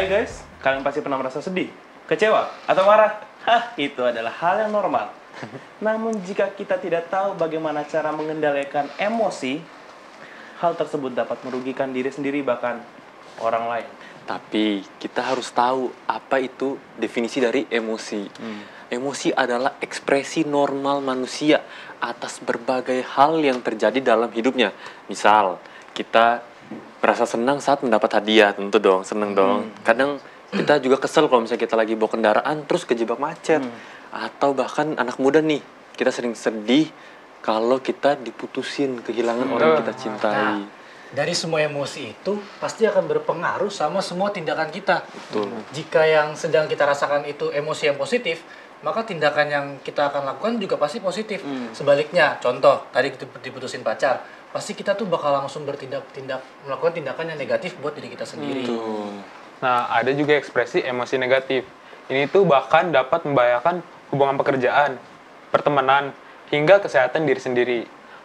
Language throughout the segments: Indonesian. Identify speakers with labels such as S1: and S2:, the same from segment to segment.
S1: Hai guys, kalian pasti pernah merasa sedih, kecewa, atau marah? Hah, itu adalah hal yang normal. Namun jika kita tidak tahu bagaimana cara mengendalikan emosi, hal tersebut dapat merugikan diri sendiri bahkan orang lain.
S2: Tapi kita harus tahu apa itu definisi dari emosi. Emosi adalah ekspresi normal manusia atas berbagai hal yang terjadi dalam hidupnya. Misal, kita merasa senang saat mendapat hadiah, tentu dong, senang dong. Kadang kita juga kesel kalau misalnya kita lagi bawa kendaraan terus kejebak macet. Atau bahkan anak muda nih, kita sering sedih kalau kita diputusin, kehilangan orang yang kita cintai.
S3: Dari semua emosi itu pasti akan berpengaruh sama semua tindakan kita.
S2: Betul.
S3: Jika yang sedang kita rasakan itu emosi yang positif, maka tindakan yang kita akan lakukan juga pasti positif. Sebaliknya, contoh tadi diputusin pacar, pasti kita tuh bakal langsung melakukan tindakan yang negatif buat diri kita sendiri.
S4: Nah, ada juga ekspresi emosi negatif. Ini tuh bahkan dapat membahayakan hubungan pekerjaan, pertemanan, hingga kesehatan diri sendiri.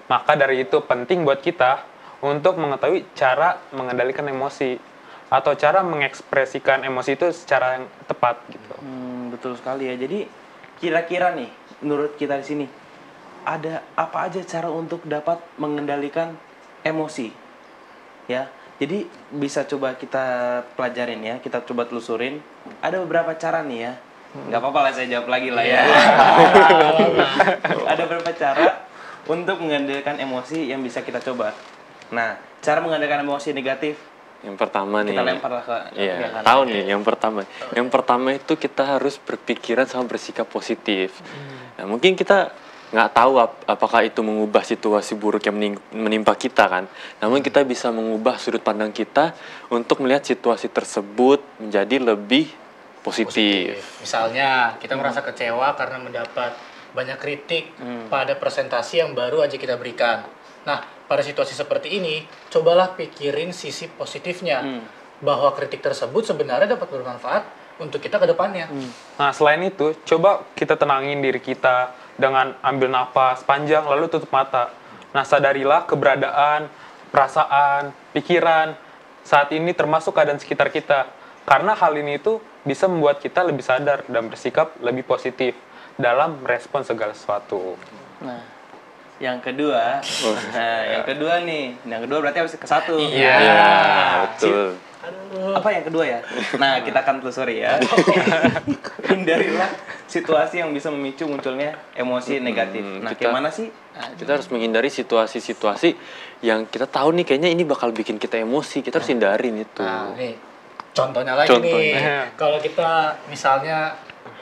S4: Maka dari itu penting buat kita untuk mengetahui cara mengendalikan emosi atau cara mengekspresikan emosi itu secara yang tepat gitu.
S1: Betul sekali ya. Jadi kira-kira nih, menurut kita di sini ada apa aja cara untuk dapat mengendalikan emosi? Ya. Jadi bisa coba kita pelajarin ya, kita coba telusurin. Ada beberapa cara nih ya. Nggak apa-apa lah saya jawab lagi lah ya. Ada beberapa cara untuk mengendalikan emosi yang bisa kita coba. Nah, cara mengendalikan emosi negatif
S2: Yang pertama nih.
S1: kita lempar lah ke
S2: Tahu nih yang pertama. Yang pertama itu kita harus berpikiran sama bersikap positif. Nah, mungkin kita nggak tahu apakah itu mengubah situasi buruk yang menimpa kita kan. Namun kita bisa mengubah sudut pandang kita untuk melihat situasi tersebut menjadi lebih positif.
S3: Misalnya, kita merasa kecewa karena mendapat banyak kritik pada presentasi yang baru aja kita berikan. Nah, pada situasi seperti ini, cobalah pikirin sisi positifnya. Bahwa kritik tersebut sebenarnya dapat bermanfaat untuk kita ke depannya.
S4: Nah, selain itu, coba kita tenangin diri kita dengan ambil napas panjang lalu tutup mata. Nah, sadarilah keberadaan, perasaan, pikiran saat ini termasuk keadaan sekitar kita. Karena hal ini itu bisa membuat kita lebih sadar dan bersikap lebih positif dalam merespon segala sesuatu.
S1: Nah, yang kedua, yang kedua berarti harus ke satu.
S2: Iya, betul.
S1: Apa yang kedua ya? Nah, kita akan telusuri ya. Hindarilah situasi yang bisa memicu munculnya emosi negatif. Nah, gimana sih?
S2: Kita harus menghindari situasi-situasi yang kita tahu nih kayaknya ini bakal bikin kita emosi. Kita harus hindarin itu.
S3: Nah, nih contohnya lagi nih. Kalau kita misalnya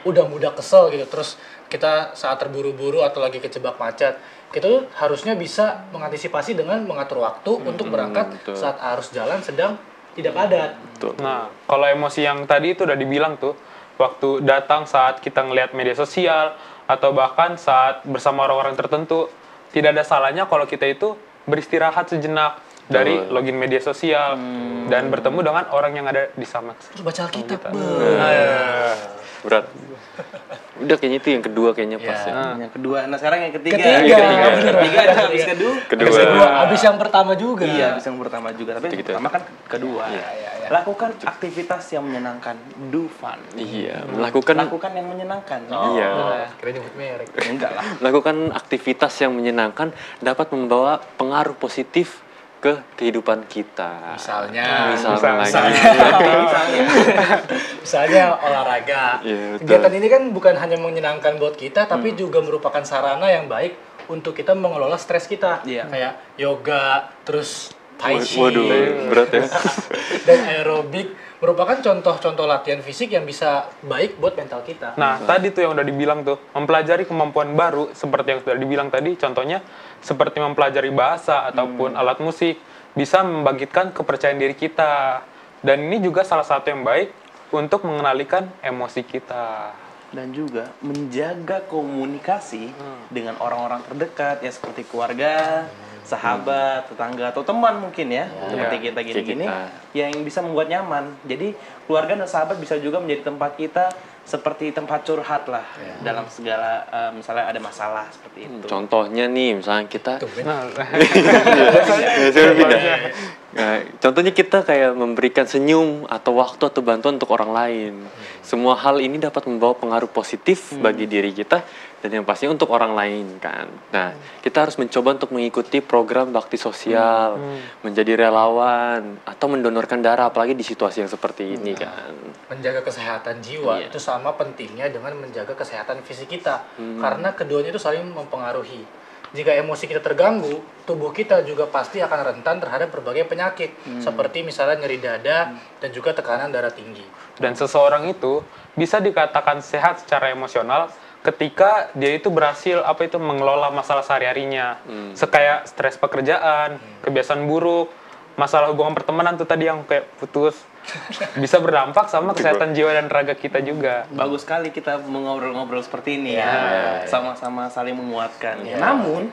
S3: udah mudah kesel gitu, terus kita saat terburu-buru atau lagi kejebak macet, kita tuh harusnya bisa mengantisipasi dengan mengatur waktu untuk berangkat saat arus jalan sedang tidak padat.
S4: Nah, kalau emosi yang tadi itu udah dibilang tuh, waktu datang saat kita ngelihat media sosial atau bahkan saat bersama orang-orang tertentu, tidak ada salahnya kalau kita itu beristirahat sejenak dari login media sosial dan bertemu dengan orang yang ada di sama.
S3: Terus baca Alkitab.
S2: Berat. Udah kayaknya itu yang kedua kayaknya pas ya.
S1: Yang kedua. Nah, sekarang yang ketiga.
S3: Ketiga
S1: habis
S2: Kedua.
S3: Habis yang pertama juga.
S1: Iya, habis yang pertama juga. Tapi yang pertama kan kedua. Lakukan aktivitas yang menyenangkan. Do fun.
S2: Iya,
S1: Lakukan yang menyenangkan.
S2: Iya.
S3: Kira nyebut merek.
S1: Enggak lah.
S2: Melakukan aktivitas yang menyenangkan dapat membawa pengaruh positif ke kehidupan kita.
S3: Misalnya olahraga.
S2: Iya, betul.
S3: Kegiatan ini kan bukan hanya menyenangkan buat kita, tapi juga merupakan sarana yang baik untuk kita mengelola stres kita.
S1: Iya.
S3: Kayak yoga, terus tai chi,
S2: Waduh, berat ya.
S3: dan aerobik merupakan contoh-contoh latihan fisik yang bisa baik buat mental kita.
S4: Nah, tadi tuh yang udah dibilang tuh, mempelajari kemampuan baru seperti yang sudah dibilang tadi, contohnya seperti mempelajari bahasa ataupun alat musik, bisa membangkitkan kepercayaan diri kita. Dan ini juga salah satu yang baik untuk mengenalikan emosi kita.
S1: Dan juga menjaga komunikasi dengan orang-orang terdekat ya, seperti keluarga, sahabat, tetangga, atau teman mungkin ya, seperti kita gini-gini, yang bisa membuat nyaman. Jadi keluarga dan sahabat bisa juga menjadi tempat kita seperti tempat curhat lah dalam segala misalnya ada masalah seperti itu.
S2: Contohnya nih, misalnya kita Nah, contohnya kita kayak memberikan senyum atau waktu atau bantuan untuk orang lain. Semua hal ini dapat membawa pengaruh positif bagi diri kita dan yang pasti untuk orang lain kan. Nah, kita harus mencoba untuk mengikuti program bakti sosial, menjadi relawan atau mendonorkan darah apalagi di situasi yang seperti ini kan.
S3: Menjaga kesehatan jiwa itu sama pentingnya dengan menjaga kesehatan fisik kita, karena keduanya itu saling mempengaruhi. Jika emosi kita terganggu, tubuh kita juga pasti akan rentan terhadap berbagai penyakit, seperti misalnya nyeri dada dan juga tekanan darah tinggi.
S4: Dan seseorang itu bisa dikatakan sehat secara emosional ketika dia itu berhasil mengelola masalah sehari-harinya. Kayak stres pekerjaan, kebiasaan buruk, masalah hubungan pertemanan tuh tadi yang kayak putus. Bisa berdampak sama kesehatan jiwa dan raga kita juga.
S1: Bagus sekali kita mengobrol-ngobrol seperti ini ya. Sama-sama saling menguatkan. Namun,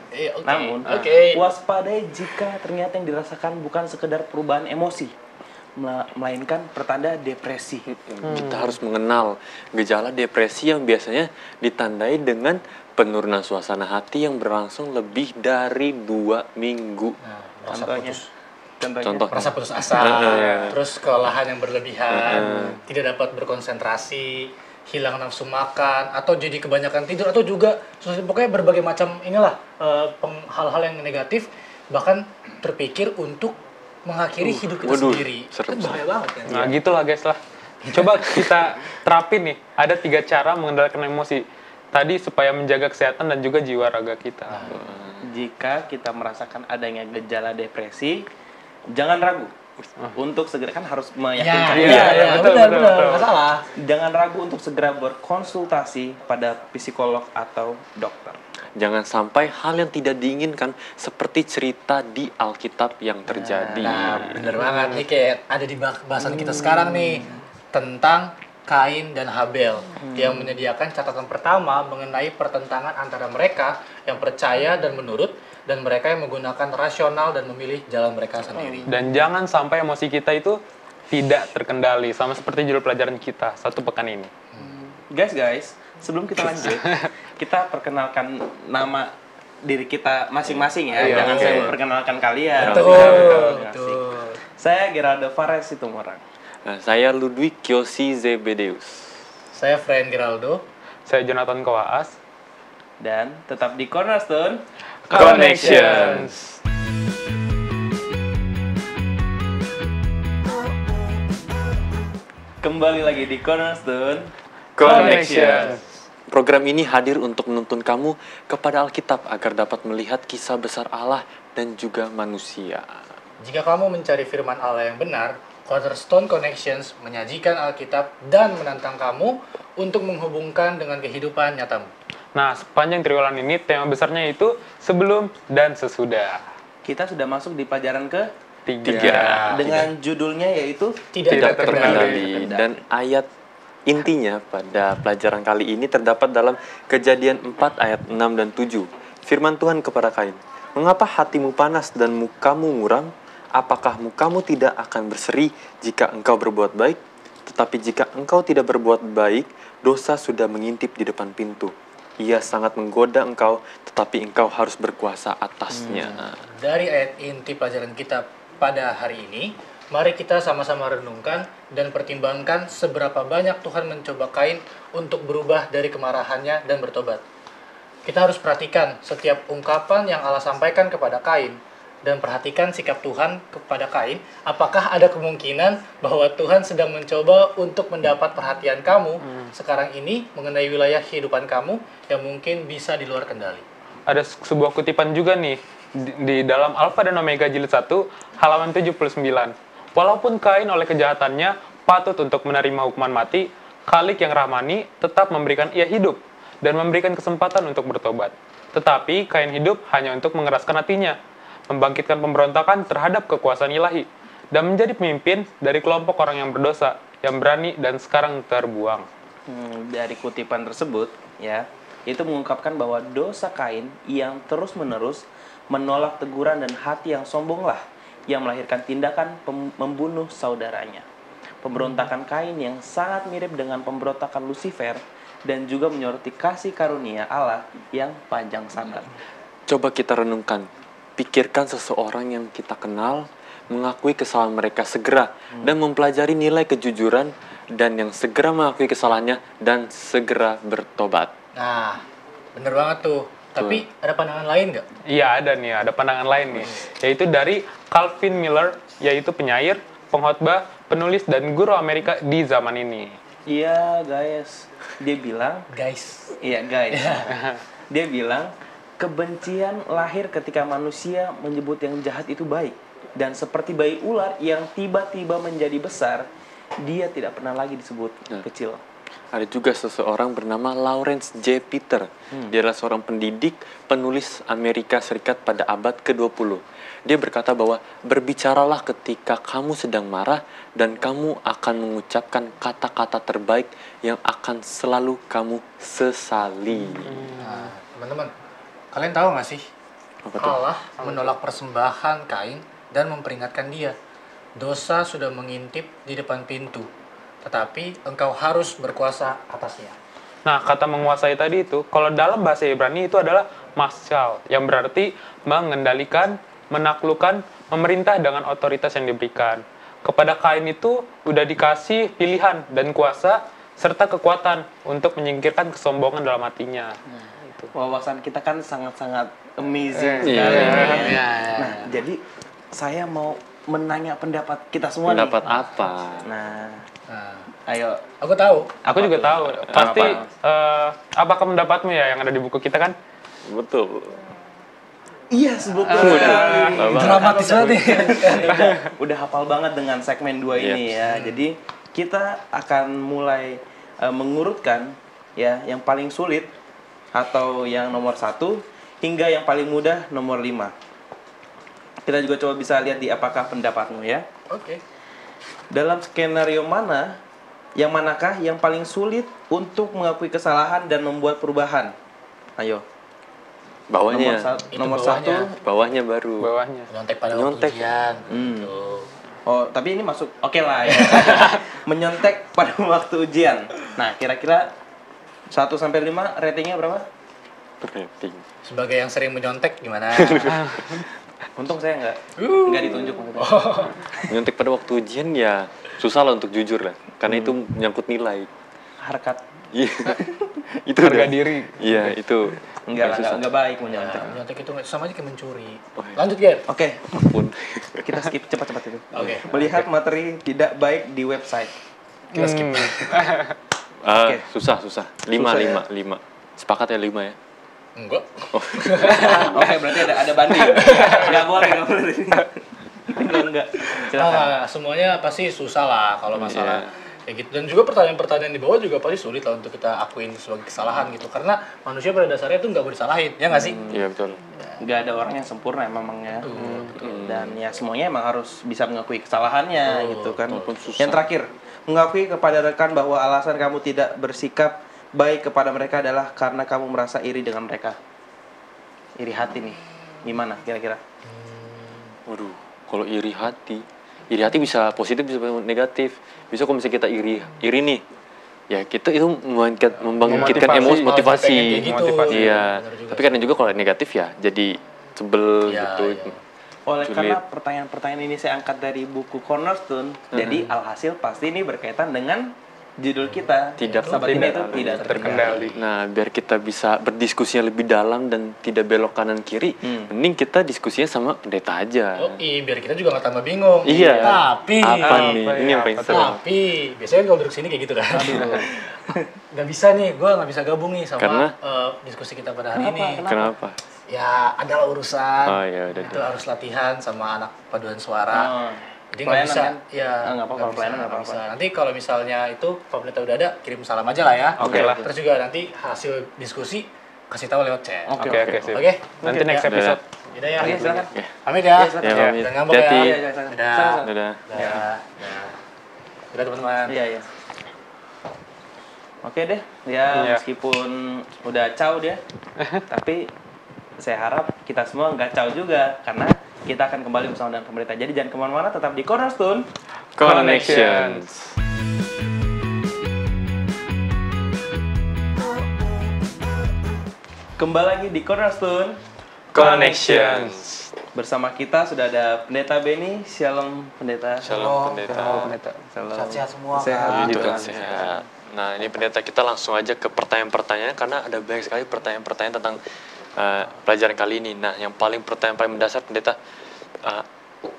S1: waspadai jika ternyata yang dirasakan bukan sekedar perubahan emosi, melainkan pertanda depresi.
S2: Kita harus mengenal gejala depresi yang biasanya ditandai dengan penurunan suasana hati yang berlangsung lebih dari 2 minggu.
S1: Contohnya.
S3: Rasa putus asa, terus kelelahan yang berlebihan, tidak dapat berkonsentrasi, hilang nafsu makan, atau jadi kebanyakan tidur, atau juga pokoknya berbagai macam hal-hal yang negatif, bahkan terpikir untuk mengakhiri hidup kita sendiri. Itu bahaya banget kan?
S4: Nah gitulah guys lah. Coba kita terapin nih, ada 3 cara mengendalikan emosi tadi supaya menjaga kesehatan dan juga jiwa raga kita.
S1: Jika kita merasakan adanya gejala depresi, jangan ragu untuk segera, kan harus meyakinkan.
S3: Benar, masalah.
S1: Jangan ragu untuk segera berkonsultasi pada psikolog atau dokter.
S2: Jangan sampai hal yang tidak diinginkan seperti cerita di Alkitab yang terjadi.
S3: Nah, bener banget nih, kayak ada di bahasan kita sekarang nih tentang Kain dan Habel yang menyediakan catatan pertama mengenai pertentangan antara mereka yang percaya dan menurut, dan mereka yang menggunakan rasional dan memilih jalan mereka sendiri.
S4: Dan jangan sampai emosi kita itu tidak terkendali, sama seperti judul pelajaran kita 1 pekan ini.
S1: Guys, sebelum kita lanjut, kita perkenalkan nama diri kita masing-masing ya. Jangan saya memperkenalkan kalian.
S3: Betul.
S1: Saya Geraldo Fares Situmorang.
S2: Nah, saya Ludwig Kyosi Zebedeus.
S3: Saya Fren Geraldo.
S4: Saya Jonathan Kowaas.
S1: Dan tetap di Cornerstone
S4: Connections.
S1: Kembali lagi di Cornerstone
S4: Connections.
S2: Program ini hadir untuk menuntun kamu kepada Alkitab agar dapat melihat kisah besar Allah dan juga manusia.
S3: Jika kamu mencari firman Allah yang benar, Cornerstone Connections menyajikan Alkitab dan menantang kamu untuk menghubungkan dengan kehidupan nyatamu.
S4: Nah, sepanjang triwulan ini tema besarnya itu sebelum dan sesudah.
S1: Kita sudah masuk di pelajaran ke-3 dengan judulnya yaitu
S2: Tidak terkendali. Dan ayat intinya pada pelajaran kali ini terdapat dalam Kejadian 4 ayat 6 dan 7. Firman Tuhan kepada Kain, "Mengapa hatimu panas dan mukamu muram? Apakah mukamu tidak akan berseri jika engkau berbuat baik? Tetapi jika engkau tidak berbuat baik, dosa sudah mengintip di depan pintu. Ia sangat menggoda engkau, tetapi engkau harus berkuasa atasnya."
S3: Dari ayat inti pelajaran kita pada hari ini, mari kita sama-sama renungkan dan pertimbangkan seberapa banyak Tuhan mencoba Kain untuk berubah dari kemarahannya dan bertobat. Kita harus perhatikan setiap ungkapan yang Allah sampaikan kepada Kain, dan perhatikan sikap Tuhan kepada Kain. Apakah ada kemungkinan bahwa Tuhan sedang mencoba untuk mendapat perhatian kamu sekarang ini mengenai wilayah kehidupan kamu yang mungkin bisa di luar kendali?
S4: Ada sebuah kutipan juga nih di dalam Alfa dan Omega jilid 1 halaman 79. Walaupun Kain oleh kejahatannya patut untuk menerima hukuman mati, Khalik yang rahmani tetap memberikan ia hidup dan memberikan kesempatan untuk bertobat. Tetapi Kain hidup hanya untuk mengeraskan hatinya, membangkitkan pemberontakan terhadap kekuasaan ilahi, dan menjadi pemimpin dari kelompok orang yang berdosa, yang berani dan sekarang terbuang.
S1: Dari kutipan tersebut, ya, itu mengungkapkan bahwa dosa Kain yang terus-menerus menolak teguran dan hati yang sombonglah yang melahirkan tindakan membunuh saudaranya. Pemberontakan Kain yang sangat mirip dengan pemberontakan Lucifer dan juga menyoroti kasih karunia Allah yang panjang sabar.
S2: Coba kita renungkan. Pikirkan seseorang yang kita kenal, mengakui kesalahan mereka segera dan mempelajari nilai kejujuran, dan yang segera mengakui kesalahannya dan segera bertobat.
S3: Nah, bener banget tuh. Tapi ada pandangan lain nggak?
S4: Iya ada nih, ada pandangan lain nih, yaitu dari Calvin Miller, yaitu penyair, pengkhotbah, penulis dan guru Amerika di zaman ini.
S1: Iya guys, dia bilang,
S3: Guys.
S1: iya guys, dia bilang kebencian lahir ketika manusia menyebut yang jahat itu baik, dan seperti bayi ular yang tiba-tiba menjadi besar, dia tidak pernah lagi disebut kecil.
S2: Ada juga seseorang bernama Lawrence J. Peter. Dia adalah seorang pendidik, penulis Amerika Serikat pada abad ke-20. Dia berkata bahwa berbicaralah ketika kamu sedang marah dan kamu akan mengucapkan kata-kata terbaik yang akan selalu kamu sesali.
S3: Nah, teman-teman, kalian tahu nggak sih?
S2: Apa tuh?
S3: Allah menolak persembahan Kain dan memperingatkan dia. Dosa sudah mengintip di depan pintu, tetapi engkau harus berkuasa atasnya.
S4: Nah, kata menguasai tadi itu, kalau dalam bahasa Ibrani itu adalah mashal, yang berarti mengendalikan, menaklukkan, memerintah dengan otoritas yang diberikan. Kepada Kain itu udah dikasih pilihan dan kuasa serta kekuatan untuk menyingkirkan kesombongan dalam hatinya.
S1: Wawasan kita kan sangat-sangat amazing
S2: Iya.
S1: sekali.
S3: Iya.
S1: Nah, jadi saya mau menanya pendapat kita semua
S2: Pendapat
S1: nih.
S2: apa?
S1: Nah,
S3: Nah,
S1: ayo.
S3: aku tahu.
S4: Aku juga tahu. Pasti apakah pendapatmu ya yang ada di buku kita kan?
S2: Betul.
S1: Iya, sebetulnya.
S3: Dramatis banget nih.
S1: Udah hafal banget dengan segmen 2 ini ya. Jadi kita akan mulai mengurutkan ya yang paling sulit atau yang nomor 1 hingga yang paling mudah nomor 5. Kita juga coba bisa lihat di apakah pendapatmu ya.
S3: Oke.
S1: Dalam skenario mana, yang manakah yang paling sulit untuk mengakui kesalahan dan membuat perubahan? Ayo.
S2: Bawahnya.
S1: Nomor
S3: bawahnya.
S1: 1.
S2: Bawahnya baru.
S4: Bawahnya.
S3: Menyontek pada
S2: Menyontek.
S3: waktu ujian. Tuh.
S1: Oh, tapi ini masuk. Oke lah ya. Menyontek pada waktu ujian. Nah, kira-kira 1 sampai 5 ratingnya berapa?
S2: Rating.
S3: Sebagai yang sering menyontek gimana?
S1: Untung saya nggak ditunjuk maksudnya.
S2: Nyontek pada waktu ujian ya susah lah untuk jujur lah, karena itu menyangkut nilai.
S1: Harkat.
S2: Iya. Itu
S4: Harga
S2: udah-
S4: diri.
S2: Iya, itu
S1: Enggak
S2: susah.
S1: enggak baik menyontek.
S3: Menyontek itu sama aja kayak mencuri.
S2: Oh, iya.
S3: Lanjut, Ger.
S1: Oke,
S2: Ampun.
S1: kita skip cepat-cepat itu.
S3: Oke.
S1: Melihat materi tidak baik di website.
S3: Kita skip.
S1: Oke.
S2: Susah. 5.
S1: Susah ya?
S2: Sepakat ya 5 ya.
S3: Enggak.
S1: Oke, berarti ada banding. Enggak boleh. Enggak. Silakan.
S3: Nah, semuanya pasti susah lah kalau masalah
S2: Iya.
S3: kayak gitu. Dan juga pertanyaan-pertanyaan di bawah juga pasti sulit lah untuk kita akuin sebagai kesalahan gitu. Karena manusia pada dasarnya itu nggak boleh disalahin, ya nggak sih?
S2: Iya, betul.
S1: Nggak ada orang yang sempurna memangnya. Dan ya semuanya emang harus bisa mengakui kesalahannya gitu kan.
S2: Walaupun susah.
S1: Yang terakhir, mengakui kepada rekan bahwa alasan kamu tidak bersikap baik kepada mereka adalah karena kamu merasa iri dengan mereka. Iri hati nih. Gimana kira-kira?
S2: Waduh, kalau iri hati bisa positif bisa negatif. Bisa kalau misalnya kita iri nih, ya kita itu membangkitkan emosi, motivasi.
S3: Pengen kayak gitu.
S4: Motivasi.
S2: Iya.
S3: Benar juga.
S2: Tapi kadang juga kalau negatif ya jadi sebel
S3: Iya,
S2: gitu.
S3: iya.
S1: Oleh
S2: Sulit.
S1: karena pertanyaan-pertanyaan ini saya angkat dari buku Cornerstone, jadi alhasil pasti ini berkaitan dengan judul kita.
S2: Tidak
S1: Sahabat ini itu
S4: terkendali.
S1: tidak
S4: Terkendali.
S2: Nah, biar kita bisa berdiskusinya lebih dalam dan tidak belok kanan kiri, mending kita diskusinya sama pendeta aja.
S3: Oh iya, biar kita juga nggak tambah bingung.
S2: Iya.
S3: Tapi,
S2: Apa nih?
S4: Apa
S2: Ini
S4: ya,
S2: yang paling
S4: apa
S2: seru.
S3: tapi biasanya kalau duduk sini kayak gitu kan. Nggak bisa nih, gue nggak bisa gabung nih sama
S2: Karena?
S3: diskusi kita pada hari ini.
S2: Kenapa?
S3: Ya, adalah urusan.
S2: Oh, iya, udah
S3: Itu
S2: deh.
S3: harus latihan sama anak paduan suara.
S1: Oh,
S3: Jadi nggak
S1: pelayanan
S3: bisa,
S1: kan?
S3: ya
S1: Nggak apa-apa,
S3: bisa,
S1: pelayanan nggak
S3: nggak
S1: apa-apa.
S3: bisa. Nanti kalau misalnya itu Pak Pendeta udah ada, kirim salam aja lah ya.
S4: Oke lah.
S3: Terus juga nanti hasil diskusi kasih tahu lewat chat.
S1: Oke,
S4: Oke, sip.
S3: Oke?
S4: Nanti next
S3: Ya.
S4: episode.
S3: Yaudah ya.
S1: Oke, silakan.
S2: Oke.
S3: Pamit ya.
S1: silakan.
S2: Ya, pamit.
S3: Jangan ngambek
S2: Hati-hati.
S3: ya.
S1: Iya, iya, silakan.
S3: Dadah.
S1: Silakan.
S2: Dadah.
S3: Dadah. Dadah teman-teman.
S1: Iya, iya. Oke deh, ya
S4: Iya.
S1: meskipun udah caw dia, tapi saya harap kita semua nggak caw juga, karena kita akan kembali bersama dengan pemerintah. Jadi jangan kemana-mana, tetap di Cornerstone.
S2: Connections.
S1: Kembali lagi di Cornerstone.
S4: Connections.
S1: Bersama kita sudah ada Pendeta Benny. Shalom Pendeta.
S2: Shalom pendeta.
S4: Pendeta.
S1: Shalom.
S3: Sehat-sehat semua.
S1: Sehat
S2: Puji
S1: juga.
S2: Tuhan, sehat. Nah, ini pendeta kita langsung aja ke pertanyaan-pertanyaan karena ada banyak sekali pertanyaan-pertanyaan tentang pelajaran kali ini. Nah, yang pertanyaan paling mendasar pendeta,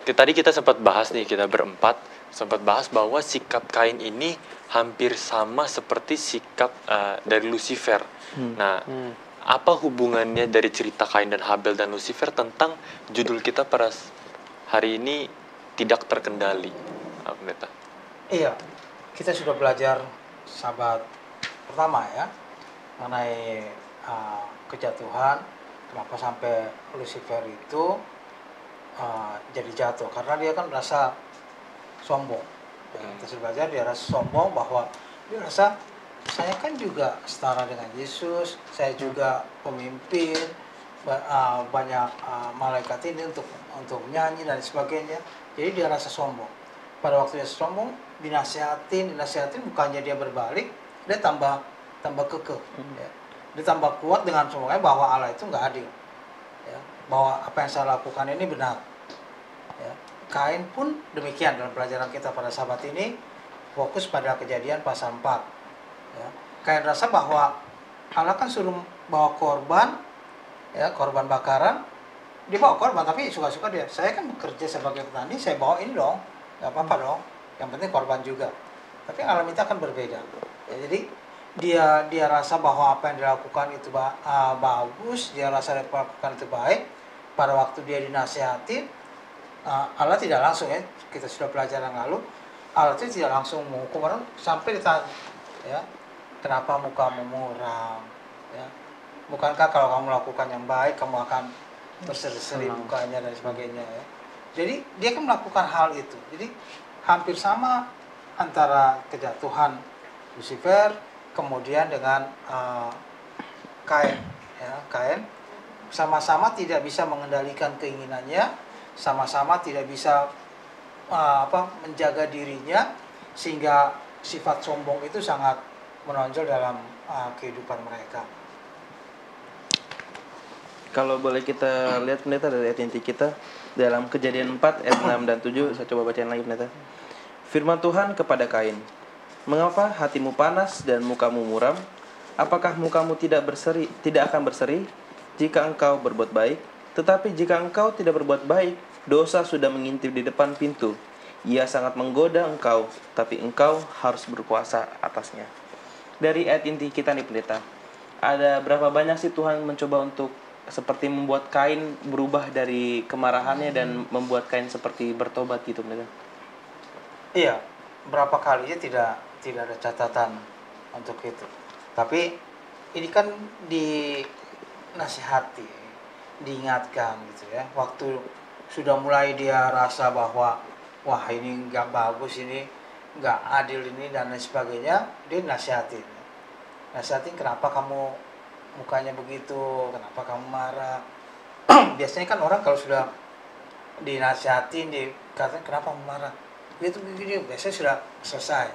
S2: tadi kita sempat bahas nih, kita berempat sempat bahas bahwa sikap Kain ini hampir sama seperti sikap dari Lucifer. Nah, apa hubungannya dari cerita Kain dan Habel dan Lucifer tentang judul kita pada hari ini, tidak terkendali, pendeta?
S3: Iya, kita sudah belajar sahabat pertama ya mengenai kejatuhan, kenapa sampai Lucifer itu jadi jatuh, karena dia kan merasa sombong. Ya, kita sudah belajar dia rasa sombong, bahwa dia rasa saya kan juga setara dengan Yesus, saya juga pemimpin, banyak malaikat ini untuk menyanyi dan sebagainya. Jadi dia rasa sombong. Pada waktu dia sombong, dinasihatin bukannya dia berbalik, dia tambah kekeh. Ya. Dia tambah kuat dengan sombongnya bahwa Allah itu nggak adil. Ya. Bahwa apa yang saya lakukan ini benar. Ya. Kain pun demikian. Dalam pelajaran kita pada sahabat ini fokus pada Kejadian pasal 4. Ya. Kain rasa bahwa Allah kan suruh bawa korban, ya, korban bakaran. Dia bawa korban, tapi suka-suka dia. Saya kan bekerja sebagai petani, saya bawa ini dong, nggak apa-apa dong. Yang penting korban juga. Tapi Allah minta kan berbeda. Ya, jadi dia rasa bahwa apa yang dilakukan itu bagus, dia rasa dia lakukan itu baik. Pada waktu dia dinasihati, Allah tidak langsung, ya, kita sudah pelajaran lalu, Allah itu tidak langsung menghukum orang sampai ditanya, ya, kenapa mukamu muram, ya, bukankah kalau kamu lakukan yang baik kamu akan berseri-seri mukanya dan sebagainya, ya. Jadi dia kan melakukan hal itu. Jadi hampir sama antara kejatuhan Lucifer kemudian dengan Kain, ya. Kain sama-sama tidak bisa mengendalikan keinginannya, sama-sama tidak bisa menjaga dirinya, sehingga sifat sombong itu sangat menonjol dalam kehidupan mereka.
S1: Kalau boleh kita lihat pendeta dari ayat inti kita dalam Kejadian 4 ayat 6 dan 7, saya coba bacain lagi pendeta. Firman Tuhan kepada Kain, "Mengapa hatimu panas dan mukamu muram? Apakah mukamu tidak akan berseri jika engkau berbuat baik? Tetapi jika engkau tidak berbuat baik, dosa sudah mengintip di depan pintu. Ia sangat menggoda engkau, tapi engkau harus berkuasa atasnya." Dari ayat inti kita nih pendeta, ada berapa banyak sih Tuhan mencoba untuk seperti membuat Kain berubah dari kemarahannya dan membuat Kain seperti bertobat gitu pendeta?
S3: Iya, berapa kalinya tidak ada catatan untuk itu. Tapi ini kan dinasihati, diingatkan gitu ya. Waktu sudah mulai dia rasa bahwa wah ini nggak bagus, ini nggak adil ini dan lain sebagainya, dia nasihatin. Nasihatin, kenapa kamu mukanya begitu, kenapa kamu marah. Biasanya kan orang kalau sudah dinasihatin, dikatakan kenapa kamu marah, itu biasanya sudah selesai.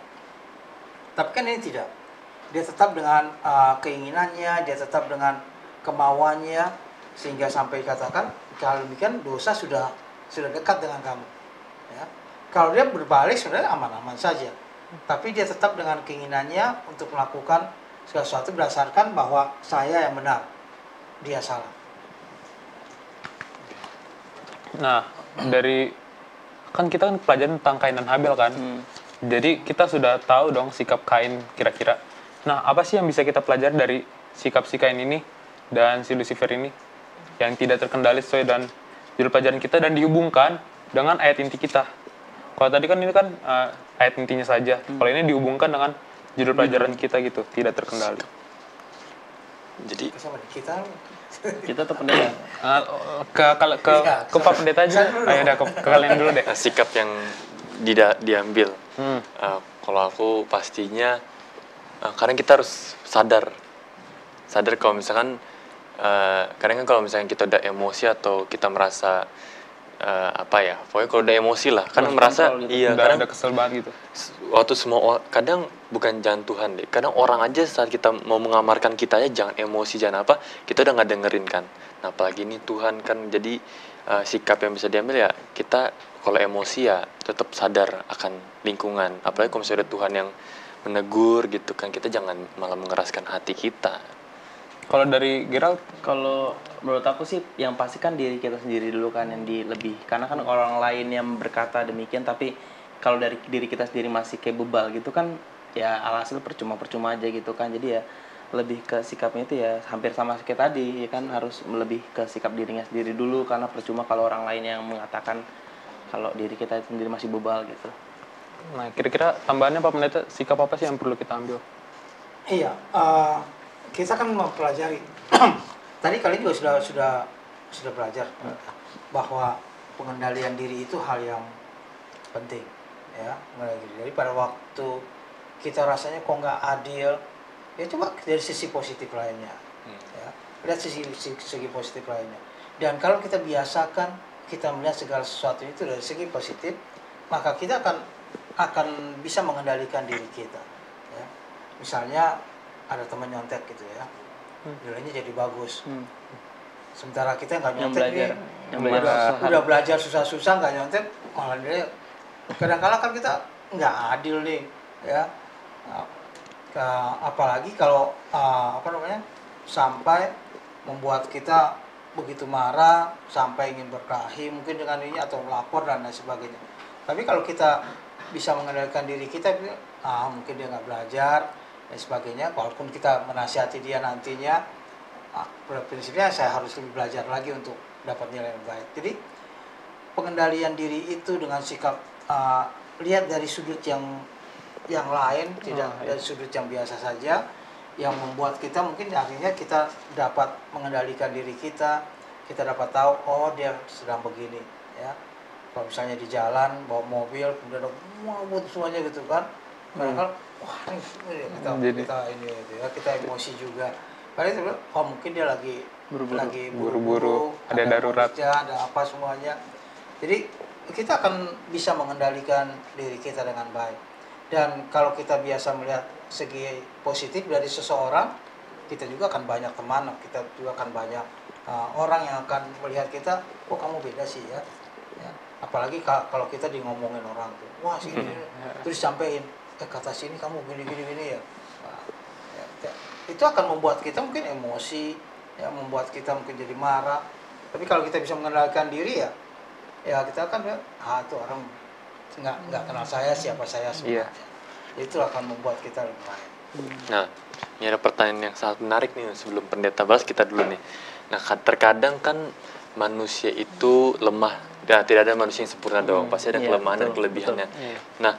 S3: Tapi kan ini tidak. Dia tetap dengan keinginannya, dia tetap dengan kemauannya, sehingga sampai katakan kalau demikian dosa sudah dekat dengan kamu. Ya. Kalau dia berbalik sebenarnya aman-aman saja. Tapi dia tetap dengan keinginannya untuk melakukan sesuatu berdasarkan bahwa saya yang benar, dia salah.
S4: Nah, kan kita kan pelajaran tentang Kain dan Habel kan. Jadi kita sudah tahu dong sikap Kain kira-kira. Nah, apa sih yang bisa kita pelajari dari sikap si Kain ini dan si Lucifer ini yang tidak terkendali sesuai dan judul pelajaran kita dan dihubungkan dengan ayat inti kita. Kalau tadi kan ini kan ayat intinya saja. Kalau ini dihubungkan dengan judul pelajaran kita gitu, tidak terkendali.
S2: Jadi
S1: kita tuh pendeta.
S4: Ke Pak Pendeta aja. Ayo udah ke kalian dulu deh.
S2: sikap yang diambil. Kalau aku pastinya kadang kita harus sadar kalau misalkan kadang kan kalau misalkan kita udah emosi atau kita merasa pokoknya kalau udah emosi lah, kadang merasa
S1: gitu.
S2: iya,
S4: Udah
S2: kadang
S4: ada kesel banget gitu.
S2: waktu kadang bukan jangan Tuhan deh, kadang orang aja saat kita mau mengamarkan kita aja jangan emosi, jangan apa, kita udah nggak dengerin kan. Nah, apalagi ini Tuhan kan, jadi sikap yang bisa diambil ya kita kalau emosi ya tetap sadar akan lingkungan. Apalagi kalau misalnya ada Tuhan yang menegur gitu kan, kita jangan malah mengeraskan hati kita.
S4: Kalau dari Gerald,
S1: Kalau menurut aku sih yang pasti kan diri kita sendiri dulu kan yang dilebih. Karena kan orang lain yang berkata demikian, tapi kalau dari diri kita sendiri masih kayak bebal gitu kan, ya alhasil percuma-percuma aja gitu kan. Jadi ya lebih ke sikapnya itu ya hampir sama kayak tadi, ya kan harus lebih ke sikap dirinya sendiri dulu, karena percuma kalau orang lain yang mengatakan kalau diri kita sendiri masih bebal gitu.
S4: nah kira-kira tambahannya Pak Pendeta, sikap apa sih yang perlu kita ambil?
S5: Iya, kita kan mempelajari. Tadi kalian juga sudah belajar bahwa pengendalian diri itu hal yang penting, ya. Mengendalikan diri. Jadi pada waktu kita rasanya kok nggak adil, ya coba dari sisi positif lainnya, ya. Lihat segi positif lainnya. Dan kalau kita biasakan kita melihat segala sesuatu itu dari segi positif, maka kita akan bisa mengendalikan diri kita, ya. Misalnya ada teman nyontek gitu ya, nilainya jadi bagus, sementara kita nggak nyontek nih, udah belajar susah-susah nggak nyontek, malah dia kadang-kala kan kita nggak adil nih, ya. Apalagi kalau sampai membuat kita begitu marah sampai ingin berkelahi mungkin dengan ini atau melapor dan lain sebagainya. Tapi kalau kita bisa mengendalikan diri kita, mungkin dia nggak belajar dan sebagainya, walaupun kita menasihati dia nantinya, pada prinsipnya saya harus lebih belajar lagi untuk dapat nilai yang baik. Jadi pengendalian diri itu dengan sikap lihat dari sudut yang lain, tidak dari sudut yang biasa saja, yang membuat kita mungkin akhirnya kita dapat mengendalikan diri kita dapat tahu, oh dia sedang begini, ya. Kalau misalnya di jalan bawa mobil kemudian mabut semuanya gitu kan, padahal wah ini kita emosi juga. Padahal itu mungkin dia lagi buru-buru,
S4: ada darurat,
S5: ada apa semuanya. Jadi kita akan bisa mengendalikan diri kita dengan baik. Dan kalau kita biasa melihat segi positif dari seseorang, kita juga akan banyak teman, kita juga akan banyak orang yang akan melihat kita, oh kamu beda sih ya. Apalagi kalau kita ngomongin orang tuh, wah sini, terus sampein, kata sini kamu gini ya. Nah, itu akan membuat kita mungkin emosi, ya, membuat kita mungkin jadi marah. Tapi kalau kita bisa mengendalikan diri ya kita akan itu orang nggak kenal saya, siapa saya sebenarnya. Itu akan membuat kita lebih baik.
S2: Nah, ini ada pertanyaan yang sangat menarik nih sebelum pendeta bahas kita dulu nih. Nah, terkadang kan manusia itu lemah, dan tidak ada manusia yang sempurna dong, pasti ada kelemahan dan kelebihannya. Nah,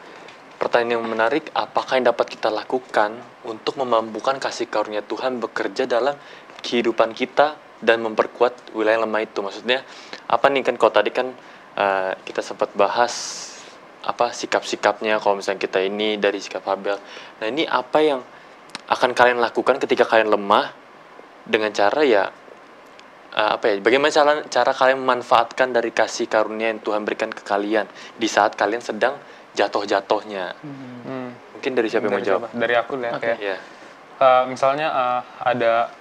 S2: pertanyaan yang menarik, apakah yang dapat kita lakukan untuk memampukan kasih karunia Tuhan bekerja dalam kehidupan kita dan memperkuat wilayah lemah itu? Maksudnya apa nih, kan kalau tadi kan kita sempat bahas apa sikap-sikapnya kalau misalnya kita ini dari sikap Habel. Nah, ini apa yang akan kalian lakukan ketika kalian lemah dengan cara bagaimana cara kalian memanfaatkan dari kasih karunia yang Tuhan berikan ke kalian di saat kalian sedang jatuh-jatuhnya. Mungkin dari siapa yang mau jawab?
S4: Dari aku lah.
S2: Okay.
S4: Misalnya ada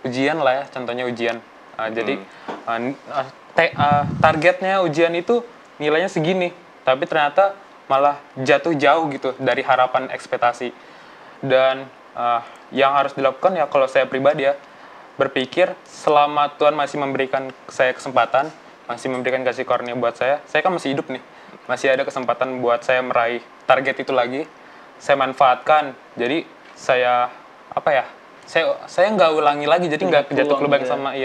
S4: ujian lah ya, contohnya ujian. Jadi targetnya ujian itu nilainya segini, tapi ternyata malah jatuh jauh gitu dari harapan ekspektasi. Dan yang harus dilakukan ya, kalau saya pribadi ya, berpikir selama Tuhan masih memberikan saya kesempatan, masih memberikan kasih karunia buat saya kan masih hidup nih, masih ada kesempatan buat saya meraih target itu lagi, saya manfaatkan. Jadi saya saya nggak ulangi lagi, jadi nggak jatuh ke lubang sama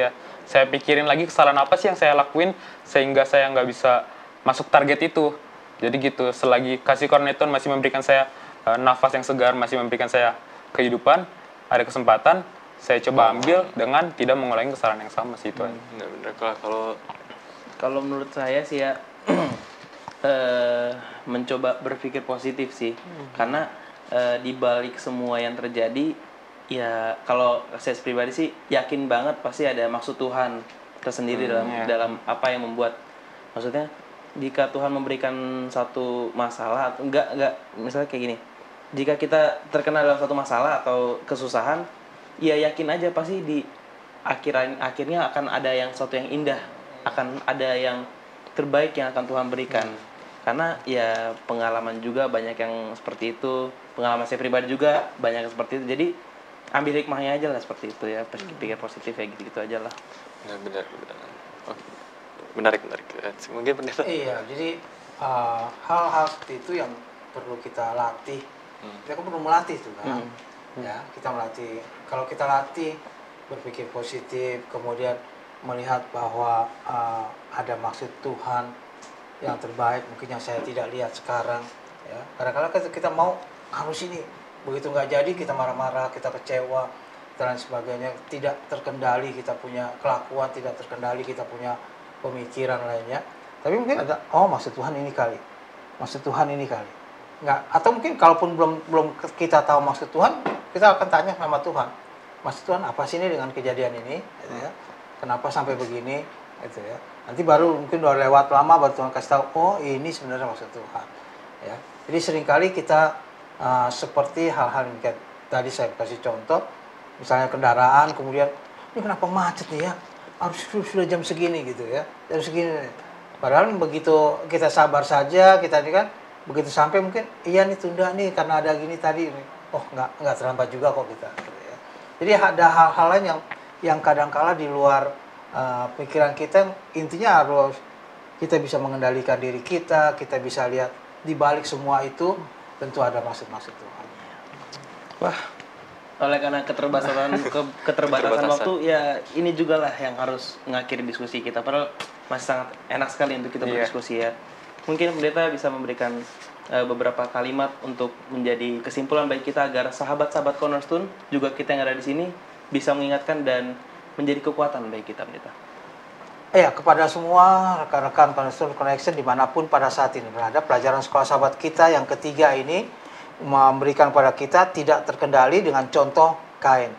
S4: saya pikirin lagi kesalahan apa sih yang saya lakuin sehingga saya nggak bisa masuk target itu. Jadi gitu, selagi kasih karunia Tuhan masih memberikan saya nafas yang segar, masih memberikan saya kehidupan, ada kesempatan, saya coba ambil dengan tidak mengulangi kesalahan yang sama sih itu.
S2: Benar-benar.
S1: Kalau menurut saya sih ya mencoba berpikir positif sih, karena di balik semua yang terjadi ya, kalau saya pribadi sih yakin banget pasti ada maksud Tuhan tersendiri dalam apa yang membuat, maksudnya jika Tuhan memberikan satu masalah atau enggak misalnya kayak gini, jika kita terkena dalam satu masalah atau kesusahan, ya yakin aja pasti akhirnya akan ada yang sesuatu yang indah, akan ada yang terbaik yang akan Tuhan berikan. Karena ya pengalaman juga banyak yang seperti itu, pengalaman saya pribadi juga banyak yang seperti itu. Jadi ambil hikmahnya aja lah seperti itu ya, pikir positif ya gitu aja lah.
S2: Benar. Oke. Menarik. Mungkin pendeta.
S5: Iya, jadi hal-hal seperti itu yang perlu kita latih. Kita kan perlu melatih tuh kan. Ya, kita melatih. Kalau kita latih berpikir positif, kemudian melihat bahwa ada maksud Tuhan yang terbaik mungkin yang saya tidak lihat sekarang. Ya, kadang-kadang kita mau harus ini, begitu nggak jadi kita marah-marah, kita kecewa dan sebagainya, tidak terkendali kita punya kelakuan, tidak terkendali kita punya pemikiran lainnya. Tapi mungkin ada, maksud Tuhan ini kali, nggak, atau mungkin kalaupun belum kita tahu maksud Tuhan, kita akan tanya sama Tuhan, maksud Tuhan apa sih ini dengan kejadian ini, gitu ya? Kenapa sampai begini, gitu ya? Nanti baru mungkin udah lewat lama baru Tuhan kasih tahu, ini sebenarnya maksud Tuhan, ya. Jadi seringkali kita seperti hal-hal yang kayak tadi saya kasih contoh, misalnya kendaraan, kemudian ini kenapa macet nih ya? Harus sudah jam segini gitu ya, jam segini. Padahal begitu kita sabar saja, kita ini kan begitu sampai mungkin iya nih tunda nih karena ada gini tadi. Nggak terlambat juga kok kita. Gitu ya. Jadi ada hal-hal lain yang kadang-kala di luar pikiran kita. Intinya harus kita bisa mengendalikan diri kita bisa lihat di balik semua itu tentu ada maksud-maksud Tuhan.
S1: Wah, oleh karena keterbatasan waktu ya ini juga lah yang harus mengakhiri diskusi kita. Padahal masih sangat enak sekali untuk kita berdiskusi ya. Mungkin pendeta bisa memberikan beberapa kalimat untuk menjadi kesimpulan bagi kita agar sahabat-sahabat Cornerstone juga kita yang ada di sini bisa mengingatkan dan menjadi kekuatan bagi kita, pendeta.
S5: Ya, kepada semua rekan-rekan Cornerstone Connection dimanapun pada saat ini berada, pelajaran sekolah sahabat kita yang ketiga ini memberikan kepada kita tidak terkendali dengan contoh Kain.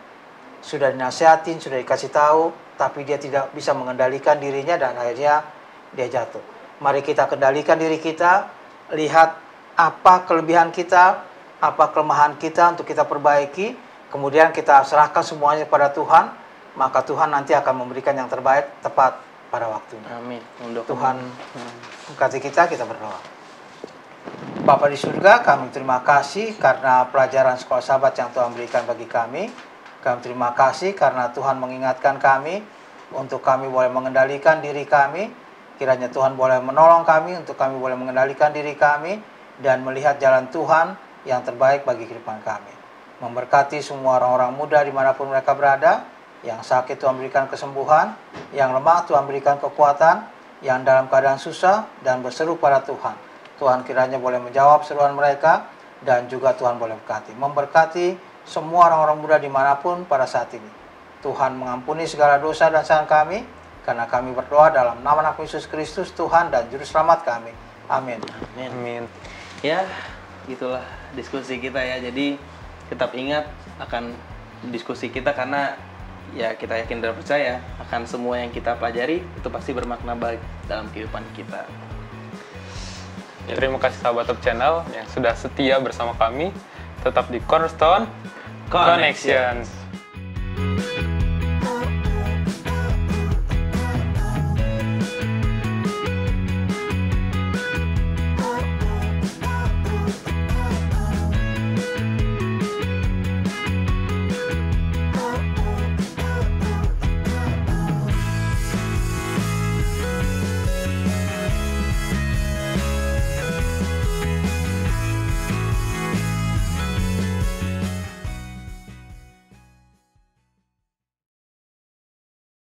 S5: Sudah dinasihatin, sudah dikasih tahu, tapi dia tidak bisa mengendalikan dirinya dan akhirnya dia jatuh. Mari kita kendalikan diri kita, lihat apa kelebihan kita, apa kelemahan kita untuk kita perbaiki, kemudian kita serahkan semuanya kepada Tuhan, maka Tuhan nanti akan memberikan yang terbaik tepat pada waktunya.
S1: Amin.
S5: Tuhan memberkati kita berdoa. Bapa di surga, kami terima kasih karena pelajaran sekolah sahabat yang Tuhan berikan bagi kami. Kami terima kasih karena Tuhan mengingatkan kami untuk kami boleh mengendalikan diri kami. Kiranya Tuhan boleh menolong kami untuk kami boleh mengendalikan diri kami dan melihat jalan Tuhan yang terbaik bagi kehidupan kami. Memberkati semua orang-orang muda dimanapun mereka berada. Yang sakit Tuhan berikan kesembuhan, yang lemah Tuhan berikan kekuatan, yang dalam keadaan susah dan berseru pada Tuhan. Tuhan kiranya boleh menjawab seruan mereka dan juga Tuhan boleh memberkati semua orang-orang muda dimanapun pada saat ini. Tuhan mengampuni segala dosa dan kesalahan kami, karena kami berdoa dalam nama Anak Yesus Kristus, Tuhan dan Juru Selamat kami. Amin.
S1: Amin. Ya, gitulah diskusi kita ya. Jadi tetap ingat akan diskusi kita karena ya kita yakin dan percaya akan semua yang kita pelajari itu pasti bermakna baik dalam kehidupan kita.
S4: Ya, terima kasih sahabat Top Channel yang sudah setia bersama kami. Tetap di Cornerstone Connections.